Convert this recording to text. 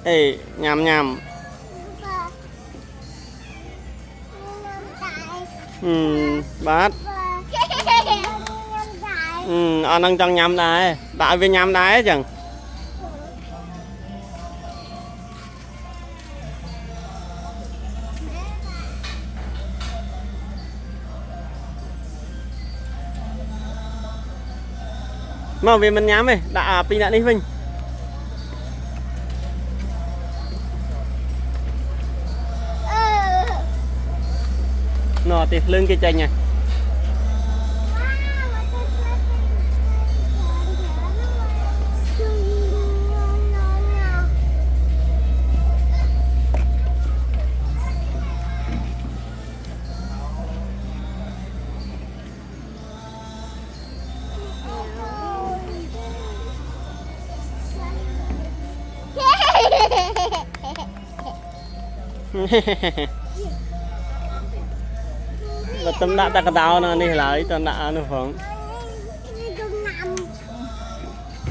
Ê, nhằm. Bát. Anh đang trong nhằm đây. Đại về nhằm đấy chẳng. Mà về mình nhắm đi, đã pin đã đi Vinh. Nó thì lưng cái chanh nha. Và tâm đã ta cái tao nó đi lại tao đã nó phóng.